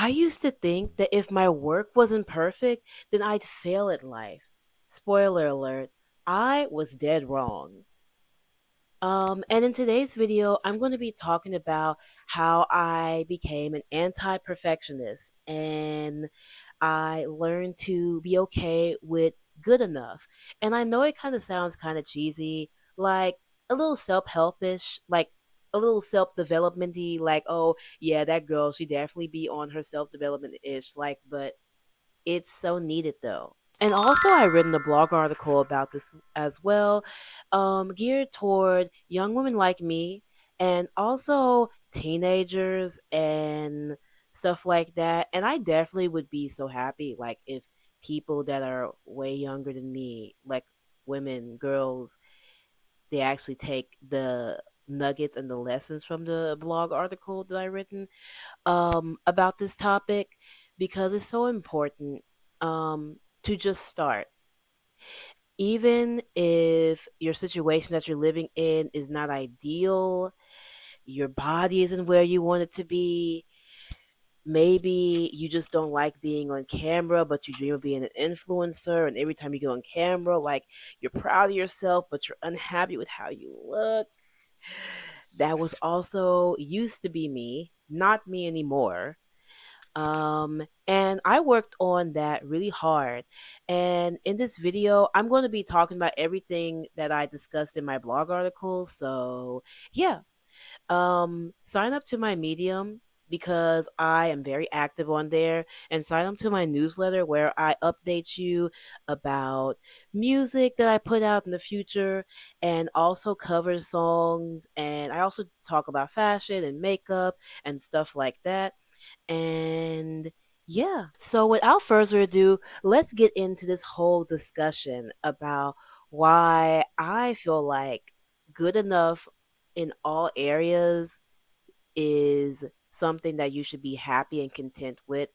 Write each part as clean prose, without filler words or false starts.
used to think that if my work wasn't perfect, then I'd fail at life. Spoiler alert, I was dead wrong. And in today's video, I'm going to be talking about how I became an anti-perfectionist and I learned to be okay with good enough. And I know it kind of sounds kind of cheesy, like a little self-helpish, like a little self-development-y, like, oh yeah, that girl, she definitely be on her self-development-ish, like, but it's so needed though. And also, I've written a blog article about this as well, geared toward young women like me and also teenagers and stuff like that. And I definitely would be so happy, like, if people that are way younger than me, like women, girls, they actually take the nuggets and the lessons from the blog article that I written about this topic because it's so important to just start. Even if your situation that you're living in is not ideal, your body isn't where you want it to be. Maybe you just don't like being on camera, but you dream of being an influencer. And every time you go on camera, like you're proud of yourself, but you're unhappy with how you look. That was also used to be me, not me anymore. And I worked on that really hard. And in this video, I'm going to be talking about everything that I discussed in my blog article. So, yeah, sign up to my Medium because I am very active on there, and sign up to my newsletter where I update you about music that I put out in the future and also cover songs, and I also talk about fashion and makeup and stuff like that. And yeah, so without further ado, let's get into this whole discussion about why I feel like good enough in all areas is something that you should be happy and content with,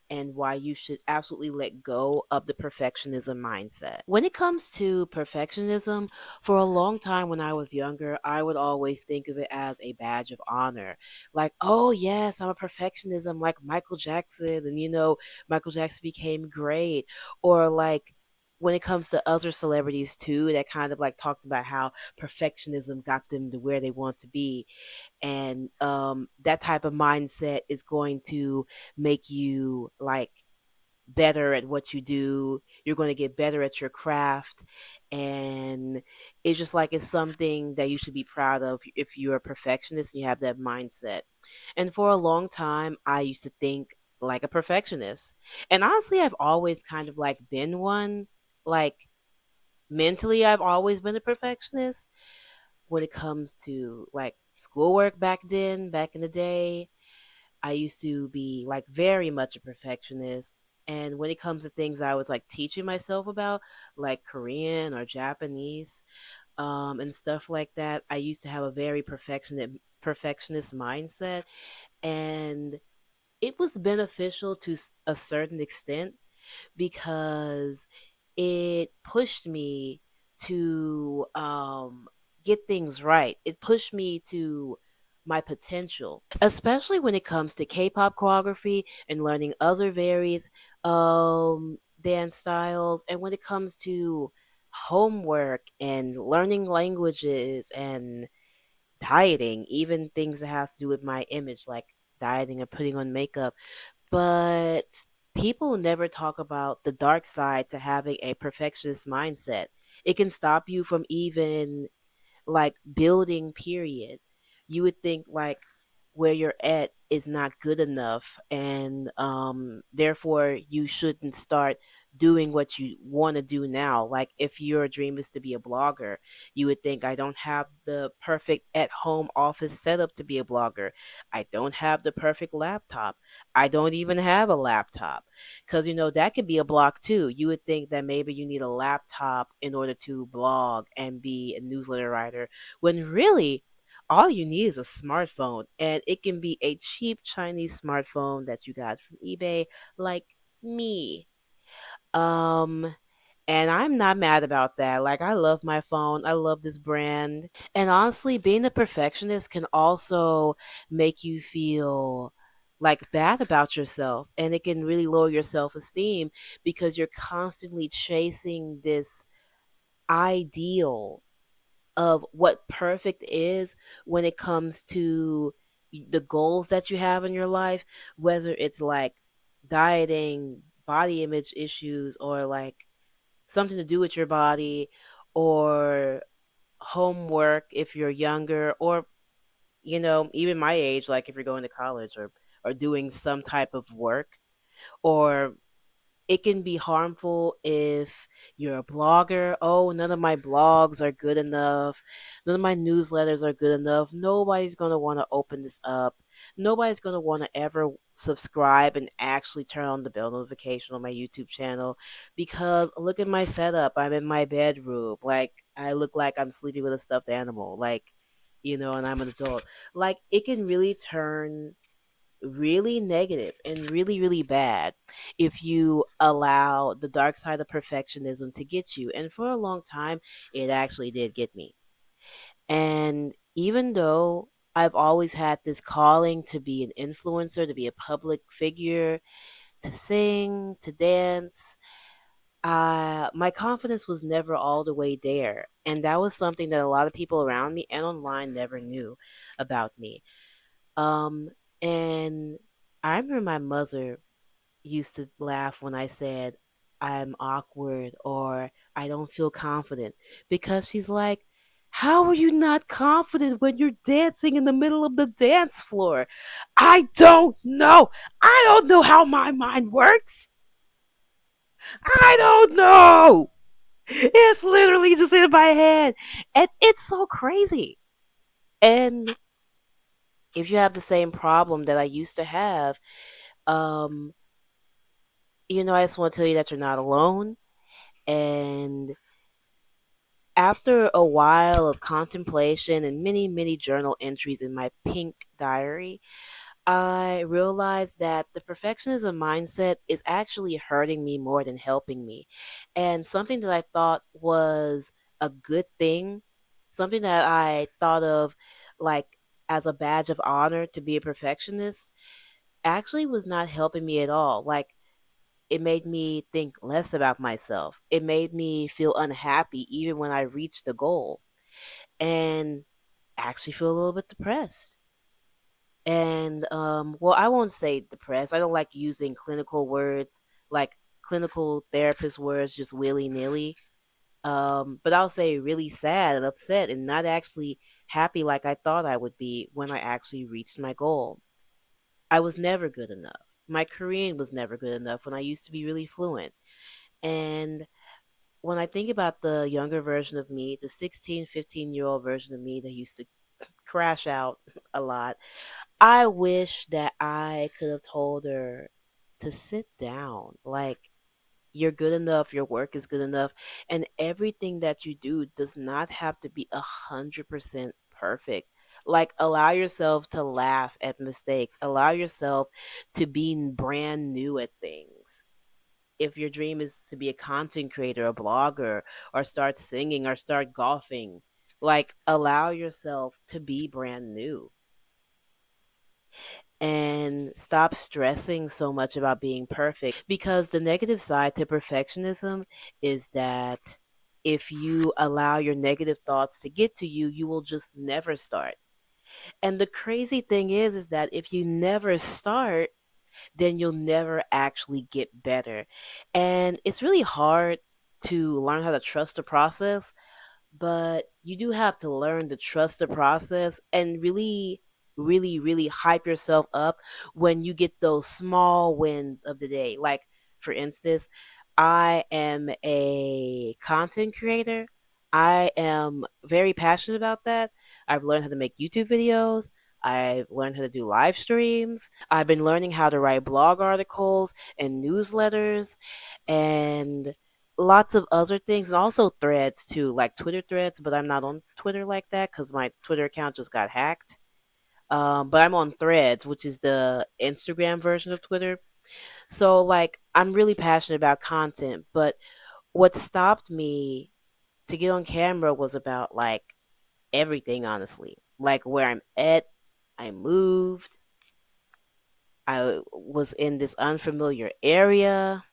and why you should absolutely let go of the perfectionism mindset. When it comes to perfectionism, for a long time when I was younger, I would always think of it as a badge of honor. Like, oh yes, I'm a perfectionism like Michael Jackson, and Michael Jackson became great. Or like when it comes to other celebrities too, that kind of like talked about how perfectionism got them to where they want to be, and that type of mindset is going to make you like better at what you do. You're going to get better at your craft, and it's just like it's something that you should be proud of if you're a perfectionist and you have that mindset. And for a long time I used to think like a perfectionist, and honestly I've always kind of like been one. Like mentally I've always been a perfectionist when it comes to like schoolwork. Back in the day, I used to be like very much a perfectionist. And when it comes to things I was like teaching myself about, like Korean or Japanese, and stuff like that, I used to have a very perfectionist mindset, and it was beneficial to a certain extent because it pushed me to get things right. It pushed me to my potential, especially when it comes to K-pop choreography and learning other various dance styles, and when it comes to homework and learning languages and dieting, even things that have to do with my image, like dieting and putting on makeup. But people never talk about the dark side to having a perfectionist mindset. It can stop you from even like building, period. You would think like where you're at is not good enough, and therefore you shouldn't start doing what you want to do now. Like if your dream is to be a blogger, you would think, I don't have the perfect at home office setup to be a blogger. I don't have the perfect laptop. I don't even have a laptop, because that could be a block too. You would think that maybe you need a laptop in order to blog and be a newsletter writer, when really all you need is a smartphone, and it can be a cheap Chinese smartphone that you got from eBay, like me. Um, and I'm not mad about that. Like, I love my phone. I love this brand. And honestly, being a perfectionist can also make you feel like bad about yourself, and it can really lower your self-esteem because you're constantly chasing this ideal of what perfect is when it comes to the goals that you have in your life, whether it's like dieting, body image issues, or like something to do with your body, or homework if you're younger, or even my age, like if you're going to college or doing some type of work, or it can be harmful if you're a blogger. Oh, none of my blogs are good enough. None of my newsletters are good enough. Nobody's going to want to open this up. Nobody's going to want to ever subscribe and actually turn on the bell notification on my YouTube channel because look at my setup. I'm in my bedroom. Like, I look like I'm sleeping with a stuffed animal. Like, and I'm an adult. Like, it can really turn really negative and really, really bad if you allow the dark side of perfectionism to get you. And for a long time, it actually did get me. And even though I've always had this calling to be an influencer, to be a public figure, to sing, to dance, my confidence was never all the way there. And that was something that a lot of people around me and online never knew about me. Um, and I remember my mother used to laugh when I said I'm awkward or I don't feel confident because she's like, how are you not confident when you're dancing in the middle of the dance floor? I don't know. I don't know how my mind works. I don't know. It's literally just in my head. And it's so crazy. And if you have the same problem that I used to have, um, I just want to tell you that you're not alone. And after a while of contemplation and many, many journal entries in my pink diary, I realized that the perfectionism mindset is actually hurting me more than helping me. And something that I thought was a good thing, something that I thought of like as a badge of honor to be a perfectionist, actually was not helping me at all. Like, it made me think less about myself. It made me feel unhappy even when I reached the goal, and actually feel a little bit depressed. And well, I won't say depressed. I don't like using clinical words, like clinical therapist words, just willy nilly. But I'll say really sad and upset and not actually happy like I thought I would be when I actually reached my goal. I was never good enough. My Korean was never good enough when I used to be really fluent. And when I think about the younger version of me, the 16, 15-year-old version of me that used to crash out a lot, I wish that I could have told her to sit down. Like, you're good enough, your work is good enough, and everything that you do does not have to be 100% perfect. Like, allow yourself to laugh at mistakes, allow yourself to be brand new at things. If your dream is to be a content creator, a blogger, or start singing or start golfing, like, allow yourself to be brand new and stop stressing so much about being perfect, because the negative side to perfectionism is that if you allow your negative thoughts to get to you, you will just never start. And the crazy thing is that if you never start, then you'll never actually get better. And it's really hard to learn how to trust the process, but you do have to learn to trust the process and really, really, really hype yourself up when you get those small wins of the day. Like, for instance, I am a content creator. I am very passionate about that. I've learned how to make YouTube videos. I've learned how to do live streams. I've been learning how to write blog articles and newsletters and lots of other things, and also threads too, like Twitter threads, but I'm not on Twitter like that because my Twitter account just got hacked. But I'm on threads, which is the Instagram version of Twitter. So, like, I'm really passionate about content, but what stopped me to get on camera was about like everything, honestly. Like, where I'm at, I moved, I was in this unfamiliar area.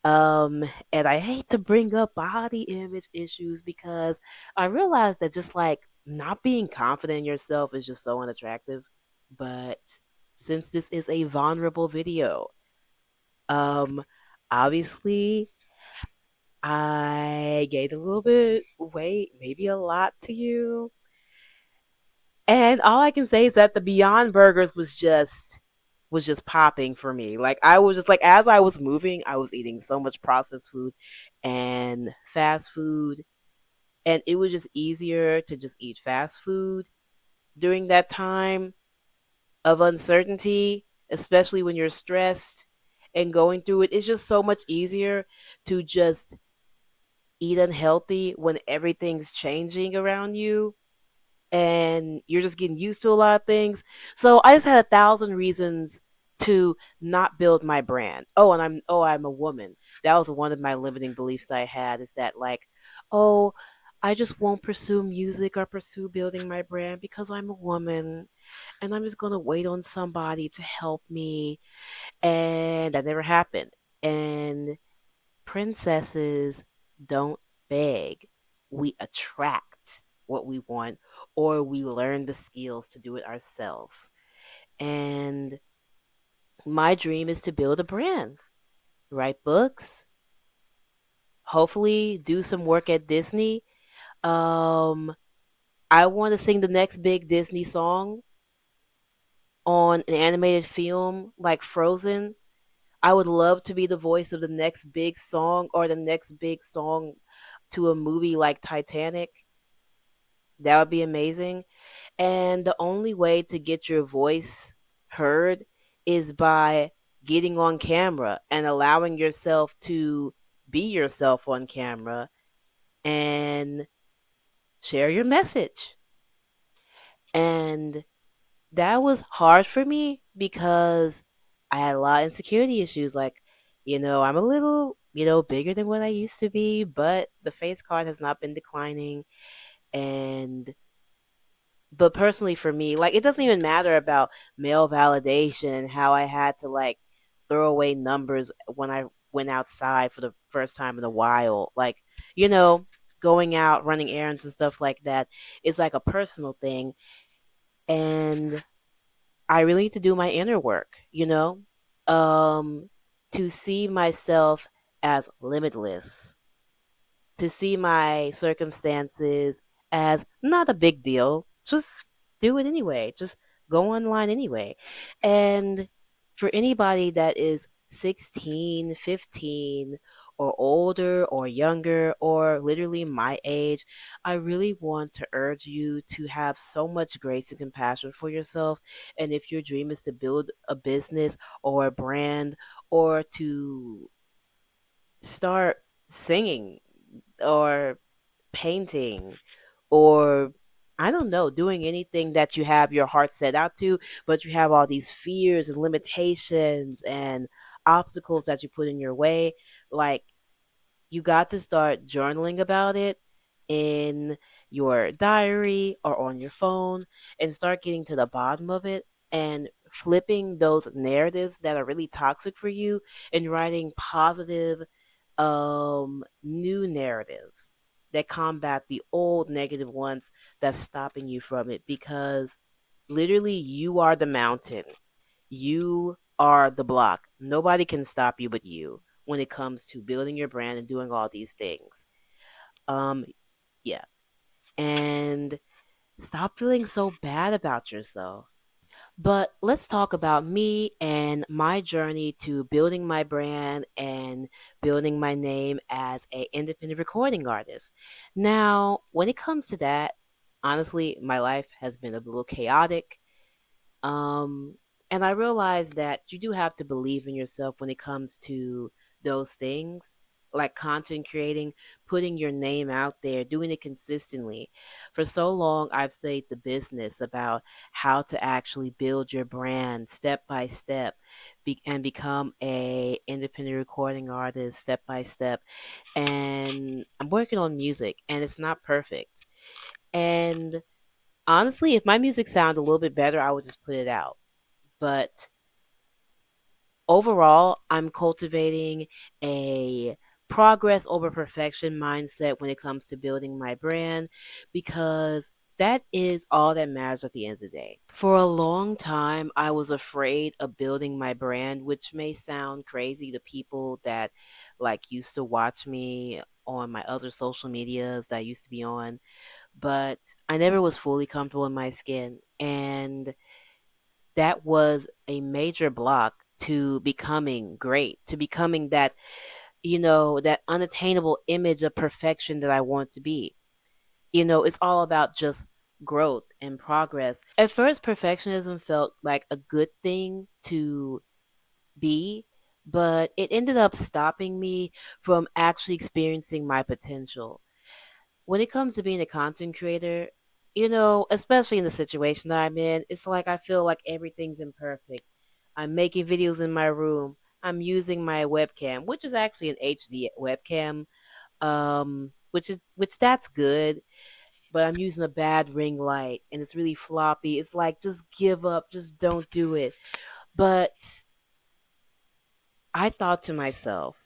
Um, and I hate to bring up body image issues because I realized that just like not being confident in yourself is just so unattractive. But since this is a vulnerable video, um, obviously I gained a little bit weight, maybe a lot to you. And all I can say is that the Beyond Burgers was just popping for me. Like I was just like as I was moving, I was eating so much processed food and fast food, and it was just easier to just eat fast food during that time of uncertainty, especially when you're stressed and going through it. It's just so much easier to just eat unhealthy when everything's changing around you and you're just getting used to a lot of things. So I just had 1,000 reasons to not build my brand. I'm a woman. That was one of my limiting beliefs that I had, is that like, oh, I just won't pursue music or pursue building my brand because I'm a woman and I'm just going to wait on somebody to help me, and that never happened. And princesses don't beg. We attract what we want, or we learn the skills to do it ourselves. And my dream is to build a brand, write books, hopefully do some work at Disney. Um, I want to sing the next big Disney song on an animated film like Frozen. I would love to be the voice of the next big song, or the next big song to a movie like Titanic. That would be amazing. And the only way to get your voice heard is by getting on camera and allowing yourself to be yourself on camera and share your message. And that was hard for me because I had a lot of insecurity issues. Like, I'm a little, bigger than what I used to be, but the face card has not been declining. And but personally for me, like it doesn't even matter about male validation and how I had to like throw away numbers when I went outside for the first time in a while. Like, you know, going out, running errands and stuff like that. It's like a personal thing. And I really need to do my inner work, to see myself as limitless, to see my circumstances as not a big deal. Just do it anyway. Just go online anyway. And for anybody that is 16, 15, or older, or younger, or literally my age, I really want to urge you to have so much grace and compassion for yourself. And if your dream is to build a business or a brand, or to start singing, or painting, or I don't know, doing anything that you have your heart set out to, but you have all these fears and limitations and obstacles that you put in your way, like you got to start journaling about it in your diary or on your phone, and start getting to the bottom of it and flipping those narratives that are really toxic for you and writing positive new narratives that combat the old negative ones that's stopping you from it, because literally you are the mountain. You are the block. Nobody can stop you but you when it comes to building your brand and doing all these things. Um, yeah. And stop feeling so bad about yourself. But let's talk about me and my journey to building my brand and building my name as an independent recording artist. Now, when it comes to that, honestly, my life has been a little chaotic. Um, and I realize that you do have to believe in yourself when it comes to those things, like content creating, putting your name out there, doing it consistently. For so long, I've studied the business about how to actually build your brand step by step, and become a independent recording artist step by step. And I'm working on music, and it's not perfect. And honestly, if my music sounded a little bit better, I would just put it out. But overall, I'm cultivating a progress over perfection mindset when it comes to building my brand because that is all that matters at the end of the day. For a long time, I was afraid of building my brand, which may sound crazy to people that like used to watch me on my other social medias that I used to be on, but I never was fully comfortable in my skin. And that was a major block to becoming great, to becoming that, that unattainable image of perfection that I want to be. It's all about just growth and progress. At first, perfectionism felt like a good thing to be, but it ended up stopping me from actually experiencing my potential. When it comes to being a content creator, especially in the situation that I'm in, it's like I feel like everything's imperfect. I'm making videos in my room. I'm using my webcam, which is actually an HD webcam, which that's good, but I'm using a bad ring light and it's really floppy. It's like just give up, just don't do it. But I thought to myself,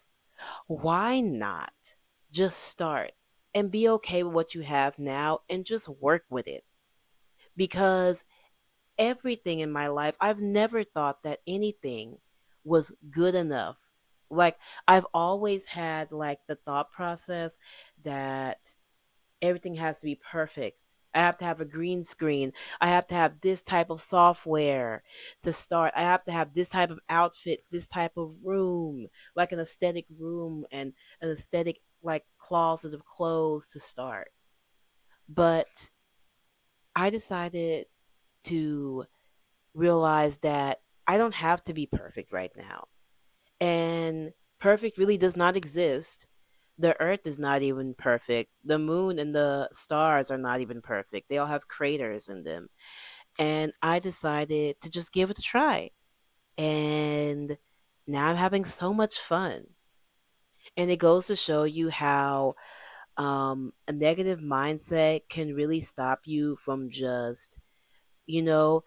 why not just start and be okay with what you have now and just work with it? Because everything in my life, I've never thought that anything was good enough. Like, I've always had like the thought process that everything has to be perfect. I have to have a green screen. I have to have this type of software to start. I have to have this type of outfit, this type of room, like an aesthetic room and an aesthetic like closet of clothes to start. But I decided to realize that I don't have to be perfect right now. And perfect really does not exist. The earth is not even perfect. The moon and the stars are not even perfect. They all have craters in them. And I decided to just give it a try. And now I'm having so much fun. And it goes to show you how a negative mindset can really stop you from just, you know,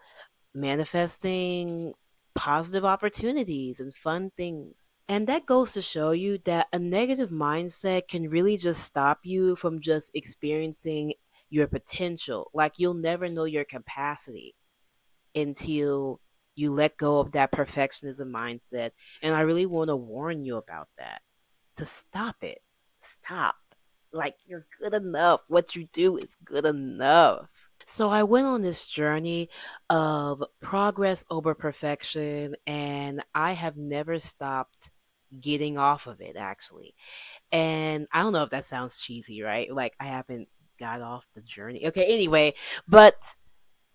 manifesting positive opportunities and fun things. And that goes to show you that a negative mindset can really just stop you from just experiencing your potential. Like you'll never know your capacity until you let go of that perfectionism mindset. And I really want to warn you about that. To stop it. Stop. Like you're good enough. What you do is good enough. So I went on this journey of progress over perfection, and I have never stopped getting off of it, actually. And I don't know if that sounds cheesy, right? Like I haven't got off the journey. Okay, anyway, but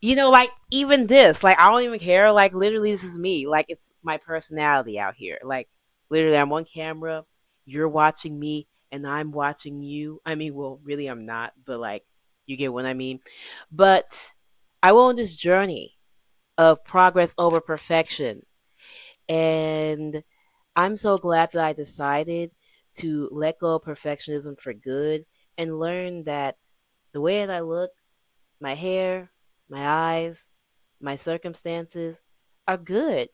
like even this, like I don't even care. Like literally, this is me. Like it's my personality out here. Like literally, I'm on camera. You're watching me, and I'm watching you. I mean, well, really, I'm not, but like you get what I mean. But I went on this journey of progress over perfection, and I'm so glad that I decided to let go of perfectionism for good and learn that the way that I look, my hair, my eyes, my circumstances are good.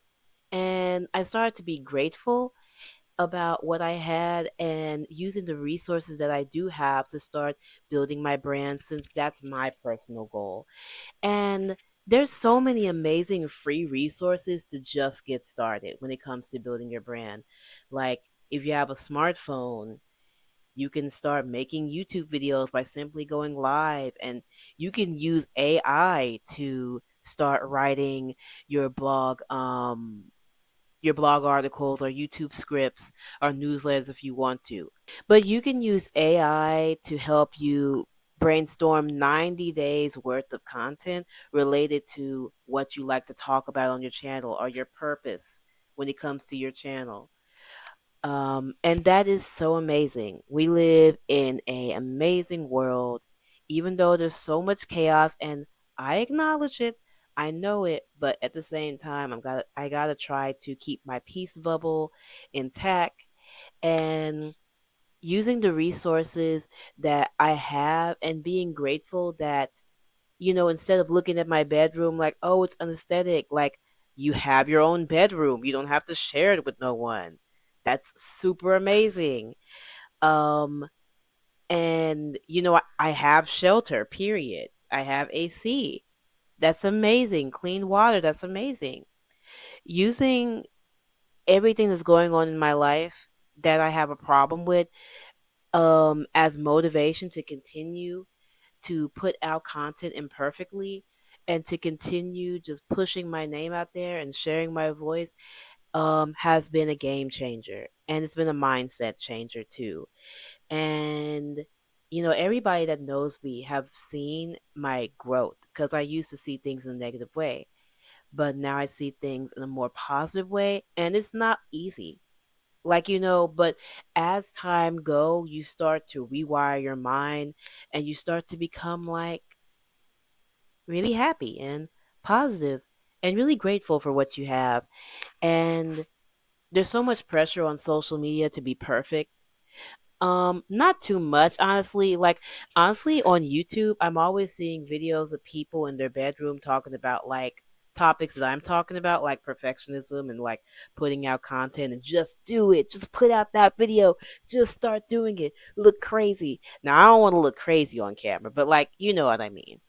And I started to be grateful about what I had and using the resources that I do have to start building my brand since that's my personal goal. And there's so many amazing free resources to just get started when it comes to building your brand. Like if you have a smartphone, you can start making YouTube videos by simply going live, and you can use AI to start writing your blog your blog articles or YouTube scripts or newsletters if you want to. But you can use AI to help you brainstorm 90 days worth of content related to what you like to talk about on your channel or your purpose when it comes to your channel. And that is so amazing. We live in a amazing world, even though there's so much chaos, and I acknowledge it. I know it, but at the same time, I gotta try to keep my peace bubble intact and using the resources that I have and being grateful that instead of looking at my bedroom like, oh, it's unesthetic, like You have your own bedroom. You don't have to share it with no one. That's super amazing. Um, and I have shelter, period. I have AC. That's amazing. Clean water, that's amazing. Using everything that's going on in my life that I have a problem with as motivation to continue to put out content imperfectly and to continue just pushing my name out there and sharing my voice has been a game changer, and it's been a mindset changer too. And everybody that knows me have seen my growth, because I used to see things in a negative way, but now I see things in a more positive way, and it's not easy. Like, but as time go, you start to rewire your mind, and you start to become like really happy and positive and really grateful for what you have. And there's so much pressure on social media to be perfect. Not too much, honestly. Like, honestly, on YouTube, I'm always seeing videos of people in their bedroom talking about like topics that I'm talking about, like perfectionism and like putting out content, and just do it. Just put out that video. Just start doing it. Look crazy. Now, I don't want to look crazy on camera, but like, you know what I mean.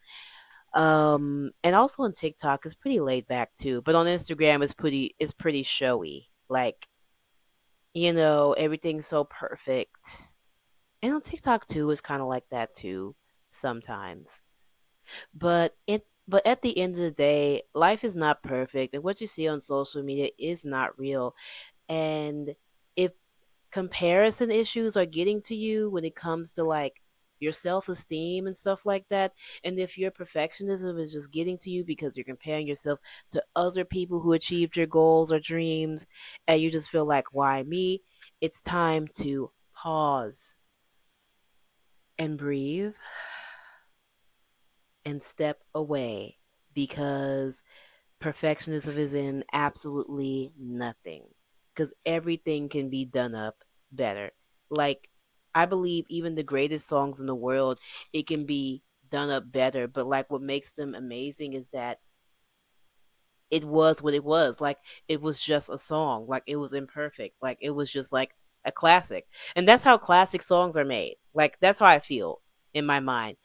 And also on TikTok, it's pretty laid back too, but on Instagram, it's pretty showy. Like, everything's so perfect. And on TikTok too, it's kind of like that too sometimes. But at the end of the day, life is not perfect, and what you see on social media is not real. And if comparison issues are getting to you when it comes to like your self-esteem and stuff like that, and if your perfectionism is just getting to you because you're comparing yourself to other people who achieved your goals or dreams, and you just feel like, why me? It's time to pause and breathe and step away, because perfectionism is in absolutely nothing, because everything can be done up better. Like, I believe even the greatest songs in the world, it can be done up better, but like what makes them amazing is that it was what it was. Like, it was just a song. Like, it was imperfect. Like, it was just like a classic. And that's how classic songs are made. Like, that's how I feel in my mind.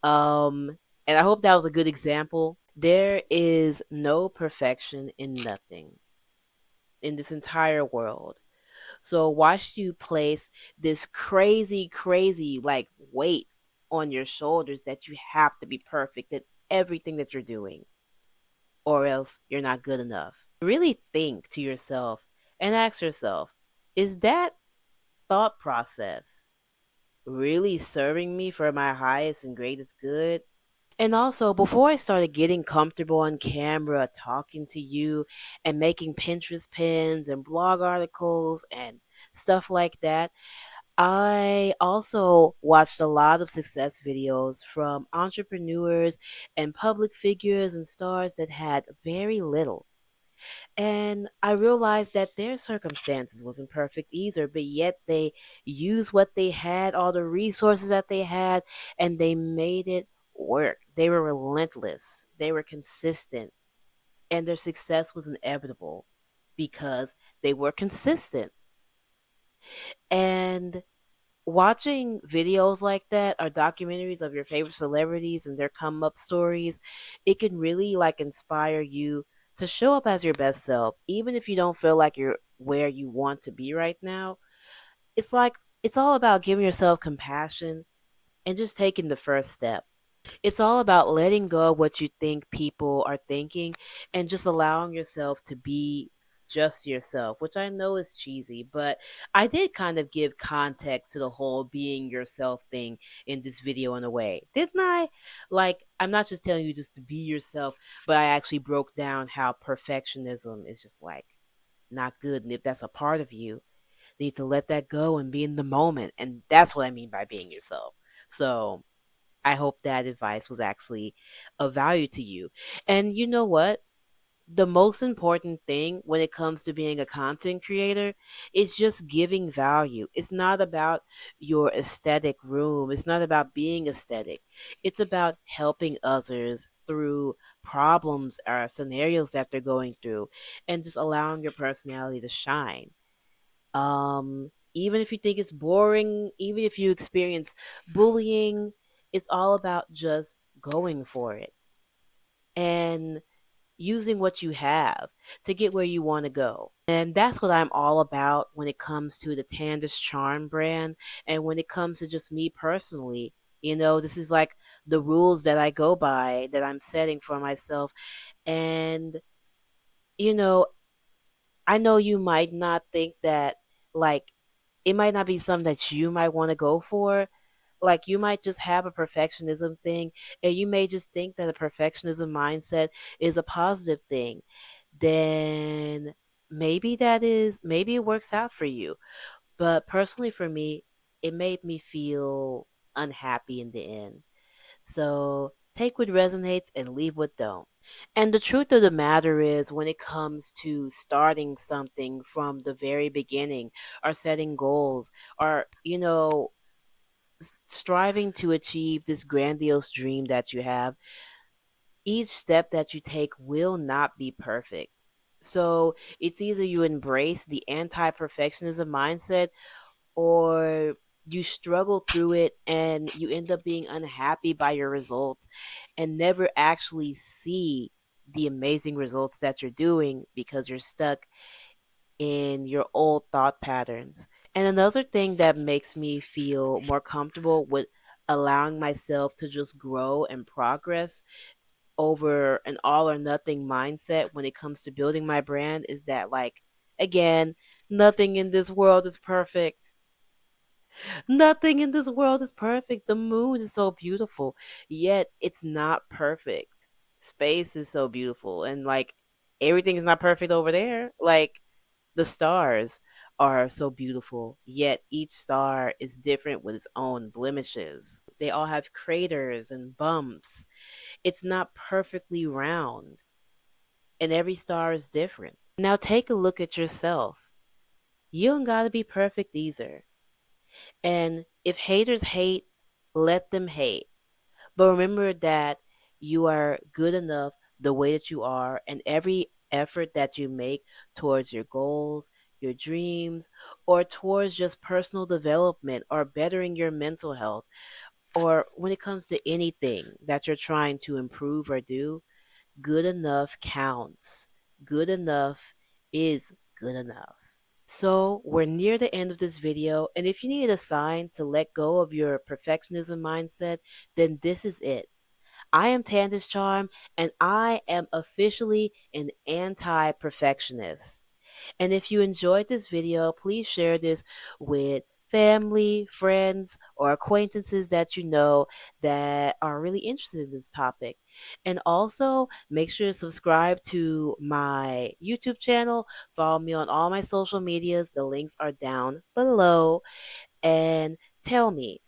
And I hope that was a good example. There is no perfection in nothing in this entire world. So why should you place this crazy, crazy like weight on your shoulders that you have to be perfect at everything that you're doing, or else you're not good enough? Really think to yourself and ask yourself, is that thought process really serving me for my highest and greatest good? And also, before I started getting comfortable on camera, talking to you and making Pinterest pins and blog articles and stuff like that, I also watched a lot of success videos from entrepreneurs and public figures and stars that had very little. And I realized that their circumstances wasn't perfect either, but yet they used what they had, all the resources that they had, and they made it work. They were relentless, they were consistent, and their success was inevitable because they were consistent. And watching videos like that, or documentaries of your favorite celebrities and their come up stories, it can really like inspire you to show up as your best self, even if you don't feel like you're where you want to be right now. It's like, it's all about giving yourself compassion and just taking the first step. It's all about letting go of what you think people are thinking and just allowing yourself to be just yourself, which I know is cheesy, but I did kind of give context to the whole being yourself thing in this video in a way, didn't I? Like, I'm not just telling you just to be yourself, but I actually broke down how perfectionism is just like not good. And if that's a part of you, you need to let that go and be in the moment. And that's what I mean by being yourself. So I hope that advice was actually of value to you. And you know what? the most important thing when it comes to being a content creator is just giving value. It's not about your aesthetic room, it's not about being aesthetic. It's about helping others through problems or scenarios that they're going through and just allowing your personality to shine. Even if you think it's boring, even if you experience bullying, it's all about just going for it and using what you have to get where you want to go. And that's what I'm all about when it comes to the TandisCharm brand and when it comes to just me personally. This is like the rules that I go by that I'm setting for myself. And, you know, I know you might not think that, like, it might not be something that you might want to go for. Like, you might just have a perfectionism thing, and you may just think that a perfectionism mindset is a positive thing. Then maybe it works out for you. But personally, for me, it made me feel unhappy in the end. So take what resonates and leave what don't. And the truth of the matter is, when it comes to starting something from the very beginning, or setting goals, or, striving to achieve this grandiose dream that you have, each step that you take will not be perfect. So it's either you embrace the anti perfectionism mindset, or you struggle through it and you end up being unhappy by your results and never actually see the amazing results that you're doing because you're stuck in your old thought patterns. And another thing that makes me feel more comfortable with allowing myself to just grow and progress over an all or nothing mindset when it comes to building my brand is that, like, again, nothing in this world is perfect. Nothing in this world is perfect. The moon is so beautiful, yet it's not perfect. Space is so beautiful, and, like, everything is not perfect over there. Like, the stars are so beautiful, yet each star is different with its own blemishes. They all have craters and bumps. It's not perfectly round, and every star is different. Now take a look at yourself. You don't gotta be perfect either. And if haters hate, let them hate. But remember that you are good enough the way that you are, and every effort that you make towards your goals, your dreams, or towards just personal development or bettering your mental health, or when it comes to anything that you're trying to improve or do, good enough counts. Good enough is good enough. So we're near the end of this video, and if you need a sign to let go of your perfectionism mindset, then this is it. I am TandisCharm, and I am officially an anti-perfectionist. And if you enjoyed this video, please share this with family, friends, or acquaintances that you know that are really interested in this topic. And also, make sure to subscribe to my YouTube channel. Follow me on all my social medias. The links are down below. And tell me,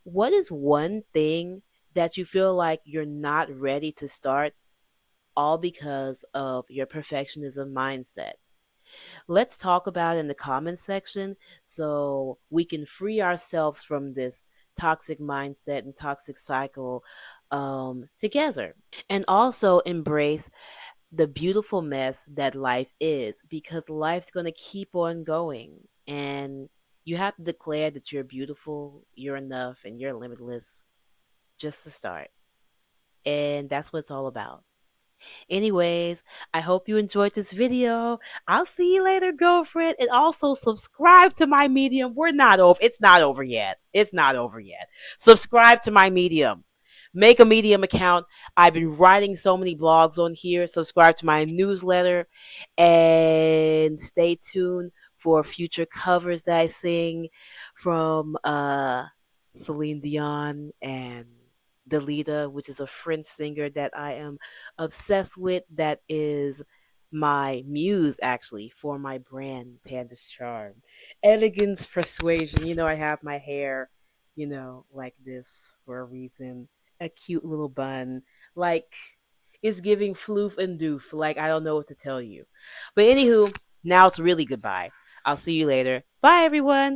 what is one thing that you feel like you're not ready to start, all because of your perfectionism mindset? Let's talk about it in the comments section so we can free ourselves from this toxic mindset and toxic cycle together. And also embrace the beautiful mess that life is, because life's going to keep on going. And you have to declare that you're beautiful, you're enough, and you're limitless just to start. And that's what it's all about. Anyways, I hope you enjoyed this video. I'll see you later, girlfriend. And also subscribe to my Medium. We're not over. It's not over yet. It's not over yet. Subscribe to my Medium. Make a Medium account. I've been writing so many blogs on here. Subscribe to my newsletter and stay tuned for future covers that I sing from Celine Dion and Delita, which is a French singer that I am obsessed with. That is my muse, actually, for my brand, TandisCharm. Elegance, persuasion. I have my hair, like this for a reason. A cute little bun. Like, It's giving floof and doof. Like, I don't know what to tell you. But anywho, now it's really goodbye. I'll see you later. Bye, everyone.